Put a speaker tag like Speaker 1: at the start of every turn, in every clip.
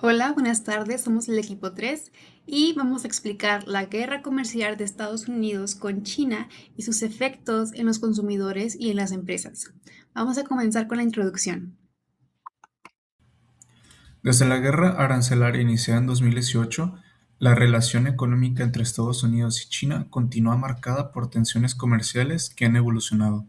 Speaker 1: Hola, buenas tardes, somos el equipo 3 y vamos a explicar la guerra comercial de Estados Unidos con China y sus efectos en los consumidores y en las empresas. Vamos a comenzar con la introducción.
Speaker 2: Desde la guerra arancelaria iniciada en 2018, la relación económica entre Estados Unidos y China continúa marcada por tensiones comerciales que han evolucionado.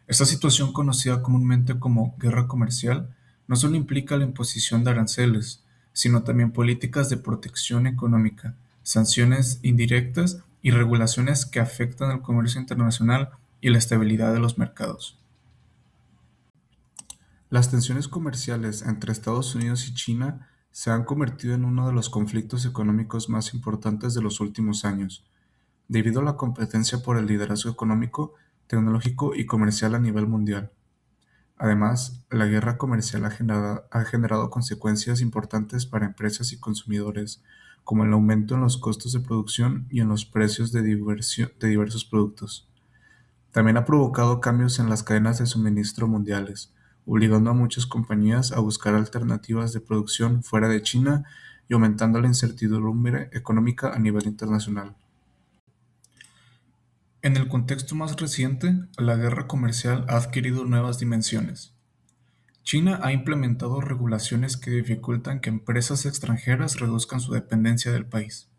Speaker 2: Esta situación, conocida comúnmente como guerra comercial, no solo implica la imposición de aranceles, sino también políticas de protección económica, sanciones indirectas y regulaciones que afectan el comercio internacional y la estabilidad de los mercados. Las tensiones comerciales entre Estados Unidos y China se han convertido en uno de los conflictos económicos más importantes de los últimos años, debido a la competencia por el liderazgo económico, tecnológico y comercial a nivel mundial. Además, la guerra comercial ha generado consecuencias importantes para empresas y consumidores, como el aumento en los costos de producción y en los precios de diversos productos. También ha provocado cambios en las cadenas de suministro mundiales, obligando a muchas compañías a buscar alternativas de producción fuera de China y aumentando la incertidumbre económica a nivel internacional. En el contexto más reciente, la guerra comercial ha adquirido nuevas dimensiones. China ha implementado regulaciones que dificultan que empresas extranjeras reduzcan su dependencia del país,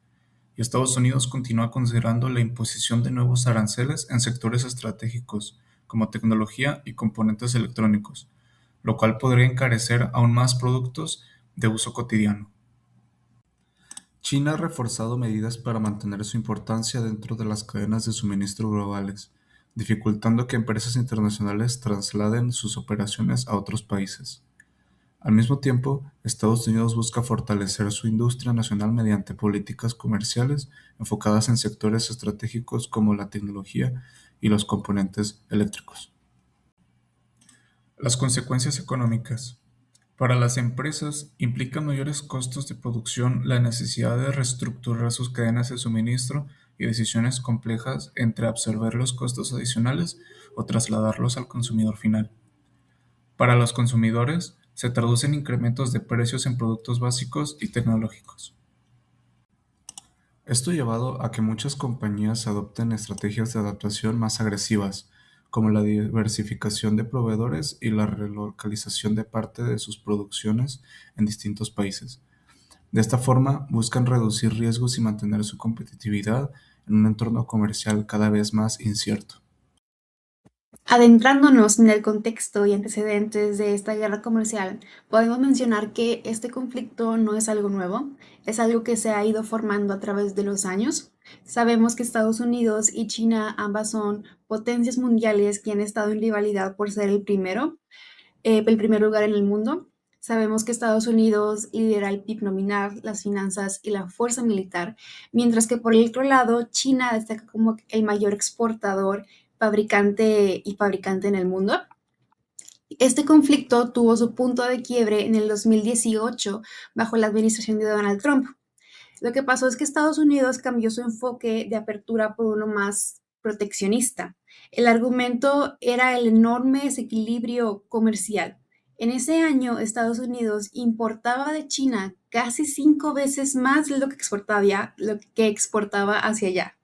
Speaker 2: y Estados Unidos continúa considerando la imposición de nuevos aranceles en sectores estratégicos como tecnología y componentes electrónicos, lo cual podría encarecer aún más productos de uso cotidiano. China ha reforzado medidas para mantener su importancia dentro de las cadenas de suministro globales, dificultando que empresas internacionales trasladen sus operaciones a otros países. Al mismo tiempo, Estados Unidos busca fortalecer su industria nacional mediante políticas comerciales enfocadas en sectores estratégicos como la tecnología y los componentes eléctricos. Las consecuencias económicas. Para las empresas implican mayores costos de producción, la necesidad de reestructurar sus cadenas de suministro y decisiones complejas entre absorber los costos adicionales o trasladarlos al consumidor final. Para los consumidores, se traducen incrementos de precios en productos básicos y tecnológicos. Esto ha llevado a que muchas compañías adopten estrategias de adaptación más agresivas, como la diversificación de proveedores y la relocalización de parte de sus producciones en distintos países. De esta forma, buscan reducir riesgos y mantener su competitividad en un entorno comercial cada vez más incierto.
Speaker 1: Adentrándonos en el contexto y antecedentes de esta guerra comercial, podemos mencionar que este conflicto no es algo nuevo, es algo que se ha ido formando a través de los años. Sabemos que Estados Unidos y China ambas son potencias mundiales que han estado en rivalidad por ser el primer lugar en el mundo. Sabemos que Estados Unidos lidera el PIB nominal, las finanzas y la fuerza militar, mientras que por el otro lado China destaca como el mayor exportador, fabricante en el mundo. Este conflicto tuvo su punto de quiebre en el 2018 bajo la administración de Donald Trump. Lo que pasó es que Estados Unidos cambió su enfoque de apertura por uno más proteccionista. El argumento era el enorme desequilibrio comercial. En ese año, Estados Unidos importaba de China casi 5 veces más de lo que exportaba hacia allá.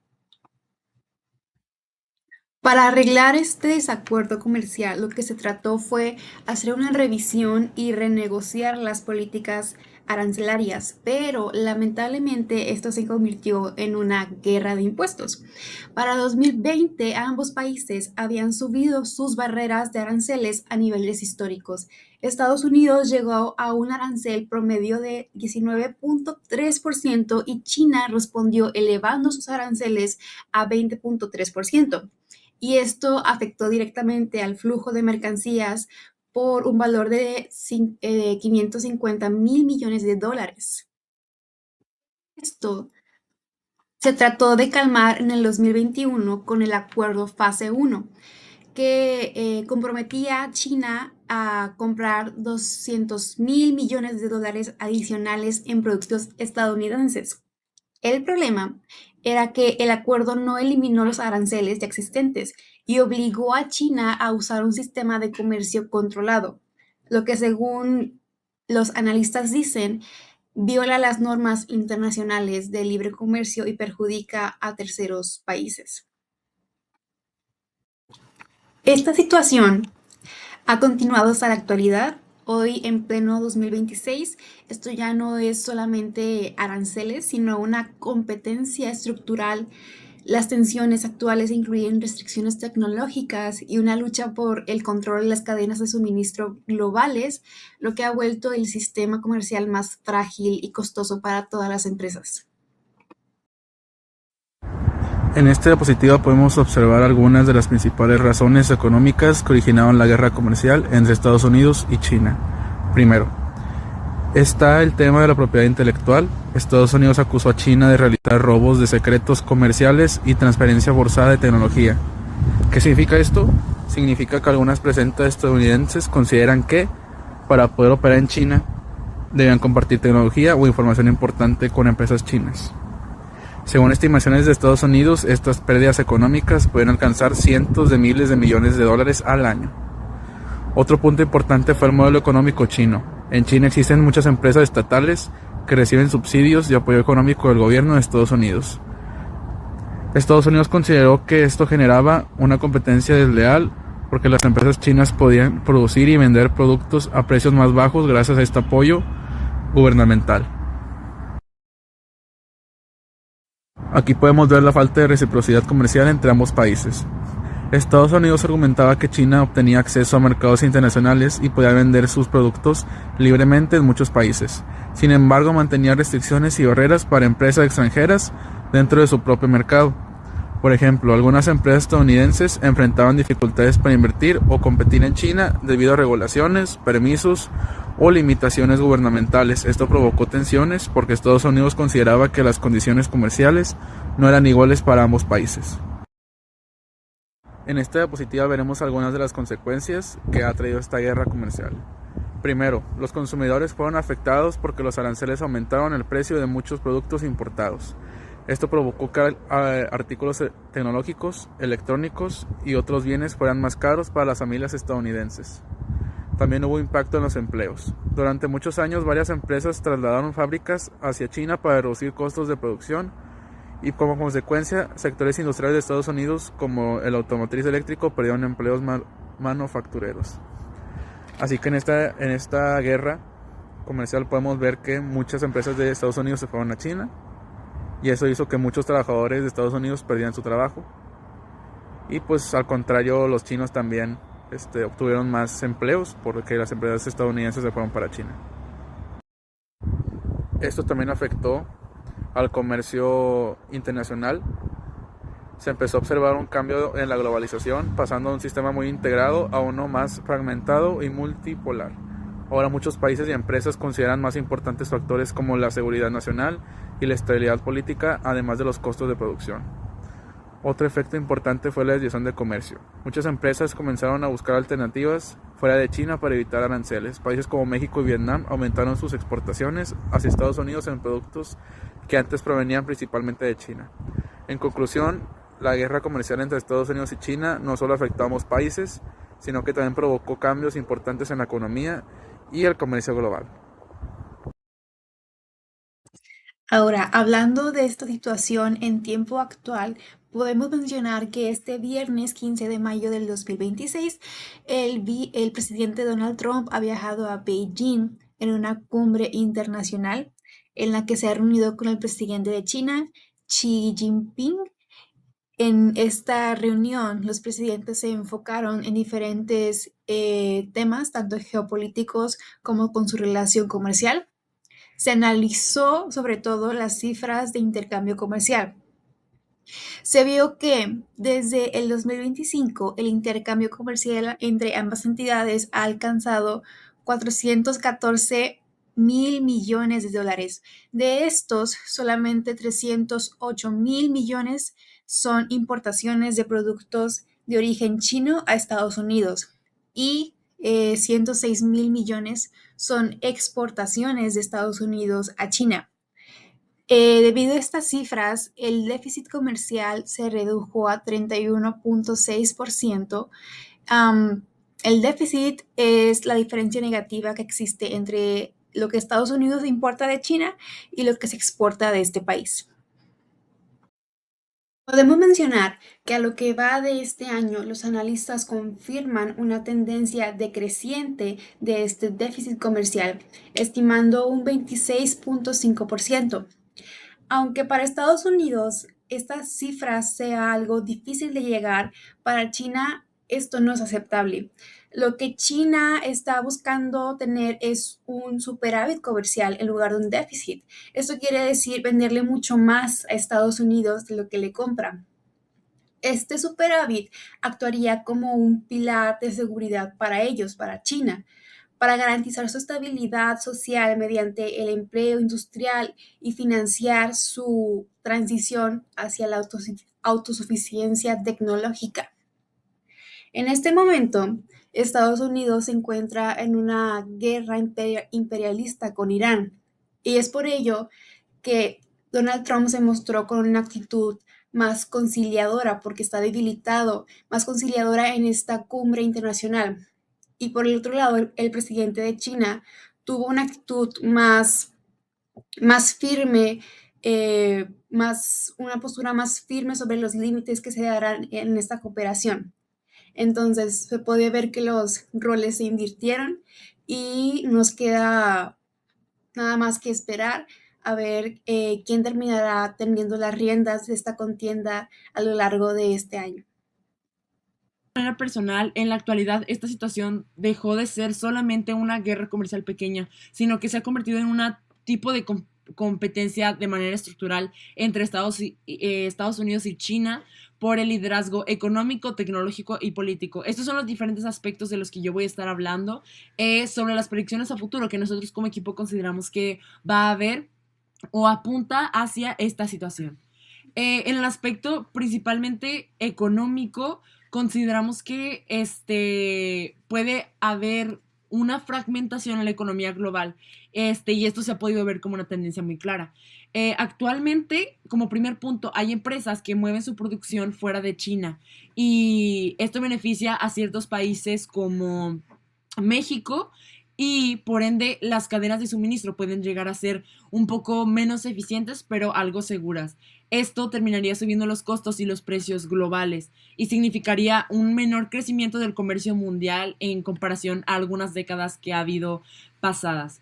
Speaker 1: Para arreglar este desacuerdo comercial, lo que se trató fue hacer una revisión y renegociar las políticas arancelarias, pero lamentablemente esto se convirtió en una guerra de impuestos. Para 2020, ambos países habían subido sus barreras de aranceles a niveles históricos. Estados Unidos llegó a un arancel promedio de 19.3% y China respondió elevando sus aranceles a 20.3%, y esto afectó directamente al flujo de mercancías por un valor de 550.000 millones de dólares. Esto se trató de calmar en el 2021 con el acuerdo fase uno, que comprometía a China a comprar 200.000 millones de dólares adicionales en productos estadounidenses. El problema era que el acuerdo no eliminó los aranceles ya existentes y obligó a China a usar un sistema de comercio controlado, lo que según los analistas dicen, viola las normas internacionales de libre comercio y perjudica a terceros países. Esta situación ha continuado hasta la actualidad. Hoy, en pleno 2026, esto ya no es solamente aranceles, sino una competencia estructural. Las tensiones actuales incluyen restricciones tecnológicas y una lucha por el control de las cadenas de suministro globales, lo que ha vuelto el sistema comercial más frágil y costoso para todas las empresas.
Speaker 2: En esta diapositiva podemos observar algunas de las principales razones económicas que originaron la guerra comercial entre Estados Unidos y China. Primero, está el tema de la propiedad intelectual. Estados Unidos acusó a China de realizar robos de secretos comerciales y transferencia forzada de tecnología. ¿Qué significa esto? Significa que algunas presentas estadounidenses consideran que, para poder operar en China, debían compartir tecnología o información importante con empresas chinas. Según estimaciones de Estados Unidos, estas pérdidas económicas pueden alcanzar cientos de miles de millones de dólares al año. Otro punto importante fue el modelo económico chino. En China existen muchas empresas estatales que reciben subsidios y apoyo económico del gobierno de Estados Unidos. Estados Unidos consideró que esto generaba una competencia desleal porque las empresas chinas podían producir y vender productos a precios más bajos gracias a este apoyo gubernamental. Aquí podemos ver la falta de reciprocidad comercial entre ambos países. Estados Unidos argumentaba que China obtenía acceso a mercados internacionales y podía vender sus productos libremente en muchos países. Sin embargo, mantenía restricciones y barreras para empresas extranjeras dentro de su propio mercado. Por ejemplo, algunas empresas estadounidenses enfrentaban dificultades para invertir o competir en China debido a regulaciones, permisos o limitaciones gubernamentales. Esto provocó tensiones porque Estados Unidos consideraba que las condiciones comerciales no eran iguales para ambos países. En esta diapositiva veremos algunas de las consecuencias que ha traído esta guerra comercial. Primero, los consumidores fueron afectados porque los aranceles aumentaron el precio de muchos productos importados. Esto provocó que artículos tecnológicos, electrónicos y otros bienes fueran más caros para las familias estadounidenses. También hubo impacto en los empleos. Durante muchos años, varias empresas trasladaron fábricas hacia China para reducir costos de producción y como consecuencia, sectores industriales de Estados Unidos como el automotriz eléctrico perdieron empleos manufactureros. Así que en esta guerra comercial podemos ver que muchas empresas de Estados Unidos se fueron a China y eso hizo que muchos trabajadores de Estados Unidos perdieran su trabajo y pues al contrario los chinos también obtuvieron más empleos porque las empresas estadounidenses se fueron para China. Esto también afectó al comercio internacional. Se empezó a observar un cambio en la globalización, pasando de un sistema muy integrado a uno más fragmentado y multipolar. Ahora muchos países y empresas consideran más importantes factores como la seguridad nacional y la estabilidad política, además de los costos de producción. Otro efecto importante fue la desviación de comercio. Muchas empresas comenzaron a buscar alternativas fuera de China para evitar aranceles. Países como México y Vietnam aumentaron sus exportaciones hacia Estados Unidos en productos que antes provenían principalmente de China. En conclusión, la guerra comercial entre Estados Unidos y China no solo afectó a ambos países, sino que también provocó cambios importantes en la economía y el comercio global.
Speaker 1: Ahora, hablando de esta situación en tiempo actual, podemos mencionar que este viernes 15 de mayo del 2026, el presidente Donald Trump ha viajado a Beijing en una cumbre internacional en la que se ha reunido con el presidente de China, Xi Jinping. En esta reunión, los presidentes se enfocaron en diferentes temas, tanto geopolíticos como con su relación comercial. Se analizó sobre todo las cifras de intercambio comercial. Se vio que desde el 2025 el intercambio comercial entre ambas entidades ha alcanzado 414.000 millones de dólares. De estos, solamente 308.000 millones son importaciones de productos de origen chino a Estados Unidos y 106.000 millones son exportaciones de Estados Unidos a China. Debido a estas cifras, el déficit comercial se redujo a 31.6%. El déficit es la diferencia negativa que existe entre lo que Estados Unidos importa de China y lo que se exporta de este país. Podemos mencionar que a lo que va de este año, los analistas confirman una tendencia decreciente de este déficit comercial, estimando un 26,5%. Aunque para Estados Unidos esta cifra sea algo difícil de llegar, para China esto no es aceptable. Lo que China está buscando tener es un superávit comercial en lugar de un déficit. Esto quiere decir venderle mucho más a Estados Unidos de lo que le compran. Este superávit actuaría como un pilar de seguridad para ellos, para China, para garantizar su estabilidad social mediante el empleo industrial y financiar su transición hacia la autosuficiencia tecnológica. En este momento, Estados Unidos se encuentra en una guerra imperialista con Irán y es por ello que Donald Trump se mostró con una actitud más conciliadora porque está debilitado, más conciliadora en esta cumbre internacional. Y por el otro lado, el presidente de China tuvo una actitud más firme, una postura más firme sobre los límites que se darán en esta cooperación. Entonces se puede ver que los roles se invirtieron y nos queda nada más que esperar a ver quién terminará teniendo las riendas de esta contienda a lo largo de este año.
Speaker 3: De manera personal, en la actualidad esta situación dejó de ser solamente una guerra comercial pequeña, sino que se ha convertido en un tipo de competencia de manera estructural entre Estados Unidos y China por el liderazgo económico, tecnológico y político. Estos son los diferentes aspectos de los que yo voy a estar hablando sobre las predicciones a futuro que nosotros como equipo consideramos que va a haber o apunta hacia esta situación. En el aspecto principalmente económico, consideramos que puede haber una fragmentación en la economía global, y esto se ha podido ver como una tendencia muy clara. Actualmente, como primer punto, hay empresas que mueven su producción fuera de China y esto beneficia a ciertos países como México y por ende las cadenas de suministro pueden llegar a ser un poco menos eficientes pero algo seguras. Esto terminaría subiendo los costos y los precios globales y significaría un menor crecimiento del comercio mundial en comparación a algunas décadas que ha habido pasadas.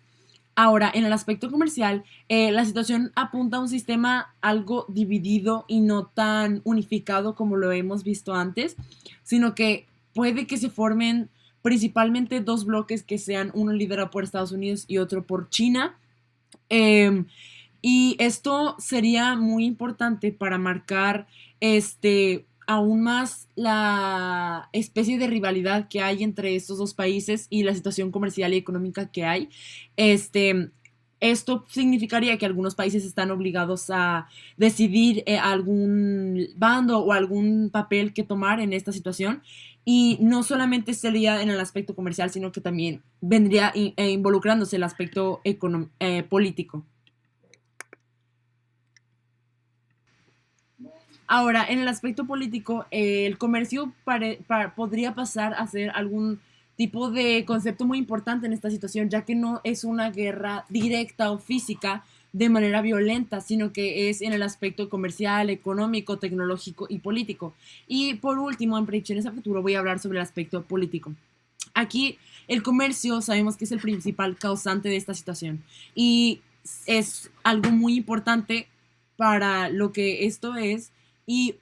Speaker 3: Ahora, en el aspecto comercial, la situación apunta a un sistema algo dividido y no tan unificado como lo hemos visto antes, sino que puede que se formen principalmente dos bloques que sean uno liderado por Estados Unidos y otro por China. Eh, y esto sería muy importante para marcar aún más la especie de rivalidad que hay entre estos dos países y la situación comercial y económica que hay. Este, Esto significaría que algunos países están obligados a decidir algún bando o algún papel que tomar en esta situación. Y no solamente sería en el aspecto comercial, sino que también vendría involucrándose el aspecto político. Ahora, en el aspecto político, el comercio podría pasar a ser algún tipo de concepto muy importante en esta situación, ya que no es una guerra directa o física de manera violenta, sino que es en el aspecto comercial, económico, tecnológico y político. Y por último, en predicciones a futuro voy a hablar sobre el aspecto político. Aquí el comercio sabemos que es el principal causante de esta situación y es algo muy importante para lo que esto es y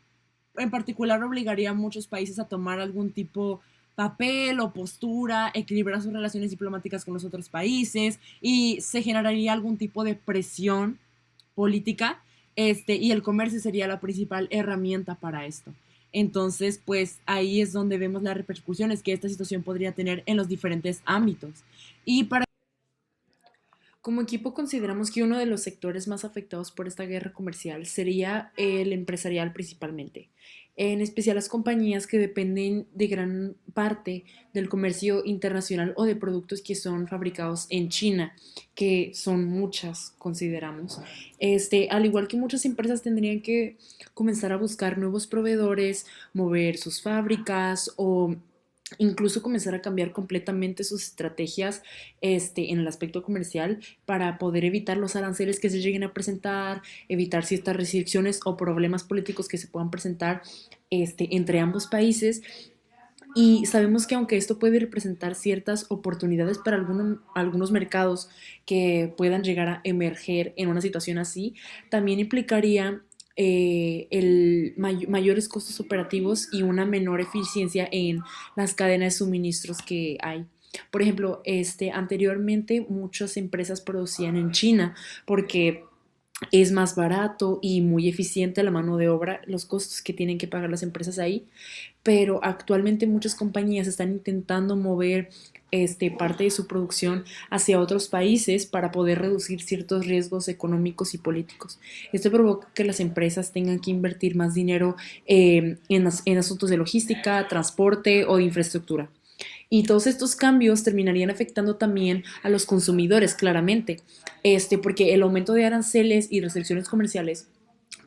Speaker 3: en particular obligaría a muchos países a tomar algún tipo papel o postura, equilibrar sus relaciones diplomáticas con los otros países y se generaría algún tipo de presión política, y el comercio sería la principal herramienta para esto. Entonces, pues ahí es donde vemos las repercusiones que esta situación podría tener en los diferentes ámbitos. Y para como equipo consideramos que uno de los sectores más afectados por esta guerra comercial sería el empresarial principalmente, en especial las compañías que dependen de gran parte del comercio internacional o de productos que son fabricados en China, que son muchas, consideramos. Al igual que muchas empresas tendrían que comenzar a buscar nuevos proveedores, mover sus fábricas o incluso comenzar a cambiar completamente sus estrategias en el aspecto comercial para poder evitar los aranceles que se lleguen a presentar, evitar ciertas restricciones o problemas políticos que se puedan presentar entre ambos países. Y sabemos que aunque esto puede representar ciertas oportunidades para algunos mercados que puedan llegar a emerger en una situación así, también implicaría mayores costos operativos y una menor eficiencia en las cadenas de suministros que hay. Por ejemplo, anteriormente muchas empresas producían en China porque es más barato y muy eficiente la mano de obra, los costos que tienen que pagar las empresas ahí, pero actualmente muchas compañías están intentando mover parte de su producción hacia otros países para poder reducir ciertos riesgos económicos y políticos. Esto provoca que las empresas tengan que invertir más dinero en asuntos de logística, transporte o de infraestructura. Y todos estos cambios terminarían afectando también a los consumidores, claramente, porque el aumento de aranceles y restricciones comerciales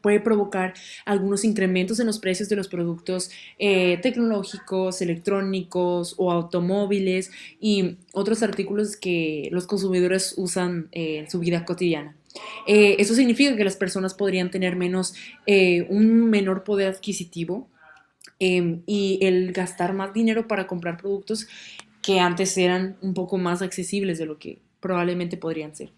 Speaker 3: puede provocar algunos incrementos en los precios de los productos tecnológicos, electrónicos o automóviles y otros artículos que los consumidores usan en su vida cotidiana. Eso significa que las personas podrían tener un menor poder adquisitivo y el gastar más dinero para comprar productos que antes eran un poco más accesibles de lo que probablemente podrían ser.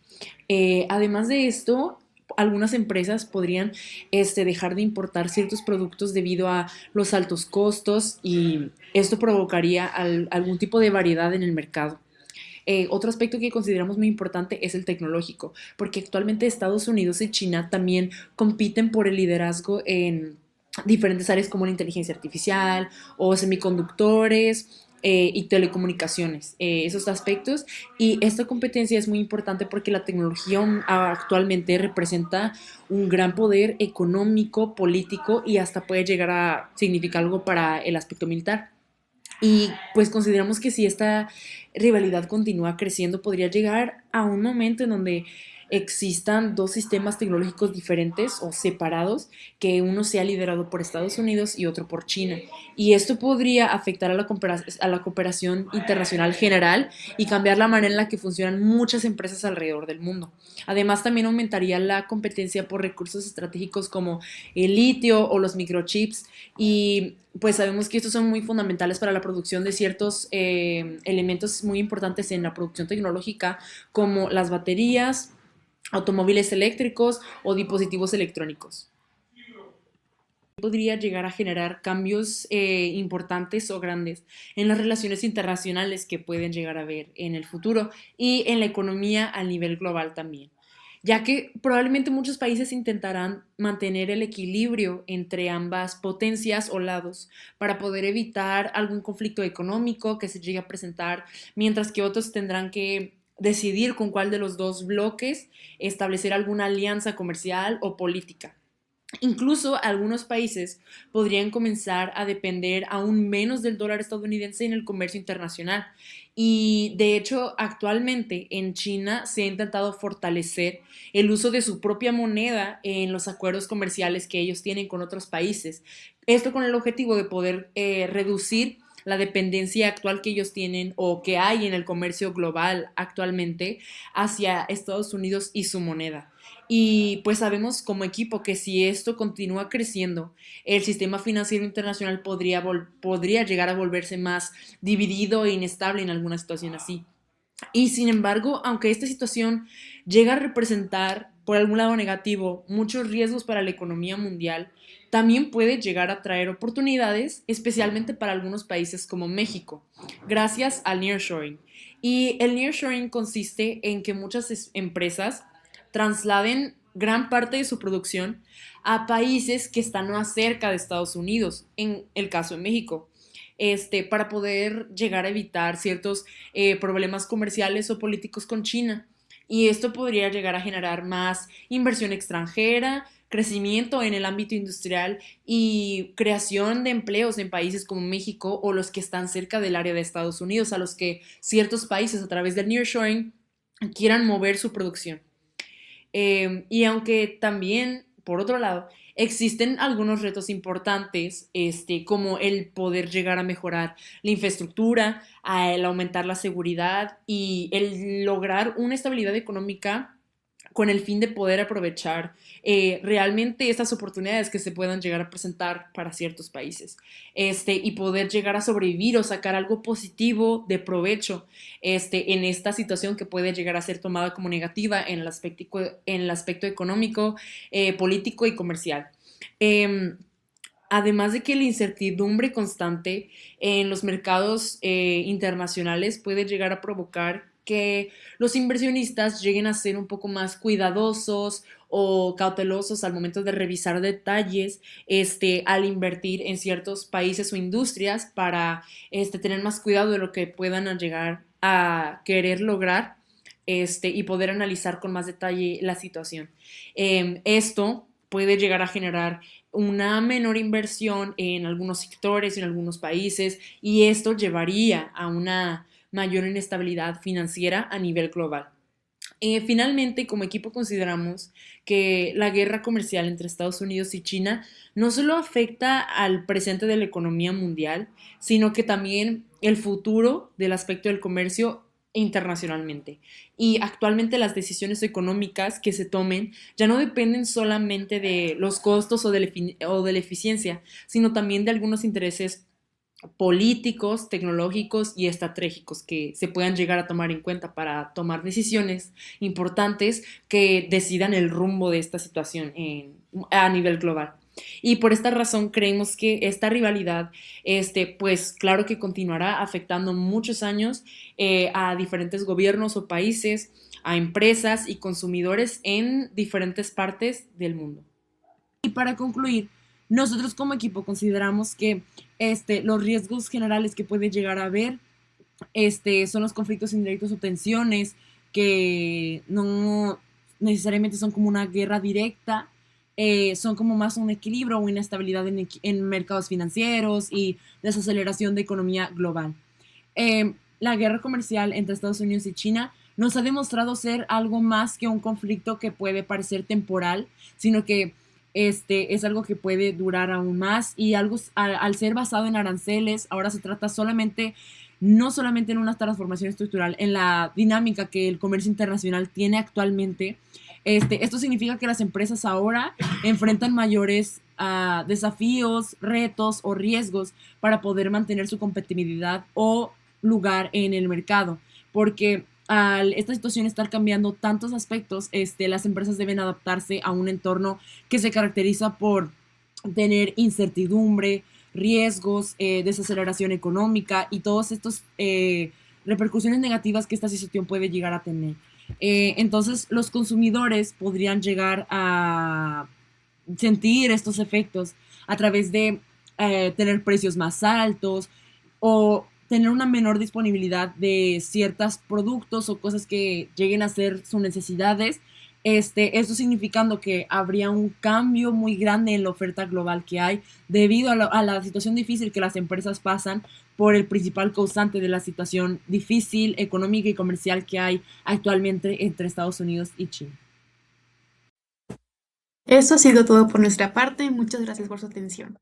Speaker 3: Además de esto, algunas empresas podrían dejar de importar ciertos productos debido a los altos costos y esto provocaría algún tipo de variedad en el mercado. Otro aspecto que consideramos muy importante es el tecnológico, porque actualmente Estados Unidos y China también compiten por el liderazgo en diferentes áreas como la inteligencia artificial o semiconductores y telecomunicaciones, esos aspectos. Y esta competencia es muy importante porque la tecnología actualmente representa un gran poder económico, político y hasta puede llegar a significar algo para el aspecto militar. Y pues consideramos que si esta rivalidad continúa creciendo, podría llegar a un momento en donde existan dos sistemas tecnológicos diferentes o separados, que uno sea liderado por Estados Unidos y otro por China. Y esto podría afectar a la cooperación internacional general y cambiar la manera en la que funcionan muchas empresas alrededor del mundo. Además, también aumentaría la competencia por recursos estratégicos como el litio o los microchips y pues sabemos que estos son muy fundamentales para la producción de ciertos elementos muy importantes en la producción tecnológica, como las baterías, automóviles eléctricos o dispositivos electrónicos. Podría llegar a generar cambios importantes o grandes en las relaciones internacionales que pueden llegar a haber en el futuro y en la economía a nivel global también, ya que probablemente muchos países intentarán mantener el equilibrio entre ambas potencias o lados para poder evitar algún conflicto económico que se llegue a presentar, mientras que otros tendrán que decidir con cuál de los dos bloques establecer alguna alianza comercial o política. Incluso algunos países podrían comenzar a depender aún menos del dólar estadounidense en el comercio internacional. Y de hecho, actualmente en China se ha intentado fortalecer el uso de su propia moneda en los acuerdos comerciales que ellos tienen con otros países. Esto con el objetivo de poder reducir la dependencia actual que ellos tienen o que hay en el comercio global actualmente hacia Estados Unidos y su moneda. Y pues sabemos como equipo que si esto continúa creciendo, el sistema financiero internacional podría llegar a volverse más dividido e inestable en alguna situación así. Y sin embargo, aunque esta situación llega a representar, por algún lado negativo, muchos riesgos para la economía mundial, también puede llegar a traer oportunidades, especialmente para algunos países como México, gracias al nearshoring. Y el nearshoring consiste en que muchas empresas trasladen gran parte de su producción a países que están más cerca de Estados Unidos, en el caso de México, para poder llegar a evitar ciertos problemas comerciales o políticos con China. Y esto podría llegar a generar más inversión extranjera, crecimiento en el ámbito industrial y creación de empleos en países como México o los que están cerca del área de Estados Unidos, a los que ciertos países a través del nearshoring quieran mover su producción. Y aunque también por otro lado, existen algunos retos importantes, como el poder llegar a mejorar la infraestructura, el aumentar la seguridad y el lograr una estabilidad económica con el fin de poder aprovechar realmente estas oportunidades que se puedan llegar a presentar para ciertos países, y poder llegar a sobrevivir o sacar algo positivo de provecho, en esta situación que puede llegar a ser tomada como negativa en el aspecto económico, político y comercial. Eh, Además de que la incertidumbre constante en los mercados internacionales puede llegar a provocar que los inversionistas lleguen a ser un poco más cuidadosos o cautelosos al momento de revisar detalles, al invertir en ciertos países o industrias para tener más cuidado de lo que puedan llegar a querer lograr, y poder analizar con más detalle la situación. Esto puede llegar a generar una menor inversión en algunos sectores, en algunos países, y esto llevaría a una mayor inestabilidad financiera a nivel global. Finalmente, como equipo consideramos que la guerra comercial entre Estados Unidos y China no solo afecta al presente de la economía mundial, sino que también el futuro del aspecto del comercio internacionalmente. Y actualmente las decisiones económicas que se tomen ya no dependen solamente de los costos o de la eficiencia, sino también de algunos intereses políticos, tecnológicos y estratégicos que se puedan llegar a tomar en cuenta para tomar decisiones importantes que decidan el rumbo de esta situación a nivel global. Y por esta razón creemos que esta rivalidad, pues claro que continuará afectando muchos años a diferentes gobiernos o países, a empresas y consumidores en diferentes partes del mundo. Y para concluir, nosotros como equipo consideramos que los riesgos generales que puede llegar a haber son los conflictos indirectos o tensiones que no necesariamente son como una guerra directa, son como más un equilibrio o inestabilidad en mercados financieros y desaceleración de economía global. La guerra comercial entre Estados Unidos y China nos ha demostrado ser algo más que un conflicto que puede parecer temporal, sino que es algo que puede durar aún más y algo al ser basado en aranceles, ahora se trata no solamente en una transformación estructural, en la dinámica que el comercio internacional tiene actualmente. Esto significa que las empresas ahora enfrentan mayores desafíos, retos o riesgos para poder mantener su competitividad o lugar en el mercado, porque al esta situación estar cambiando tantos aspectos, las empresas deben adaptarse a un entorno que se caracteriza por tener incertidumbre, riesgos, desaceleración económica y todos estos repercusiones negativas que esta situación puede llegar a tener. Entonces, los consumidores podrían llegar a sentir estos efectos a través de tener precios más altos o tener una menor disponibilidad de ciertos productos o cosas que lleguen a ser sus necesidades. Esto significando que habría un cambio muy grande en la oferta global que hay debido a la situación difícil que las empresas pasan por el principal causante de la situación difícil económica y comercial que hay actualmente entre Estados Unidos y China.
Speaker 1: Eso ha sido todo por nuestra parte. Muchas gracias por su atención.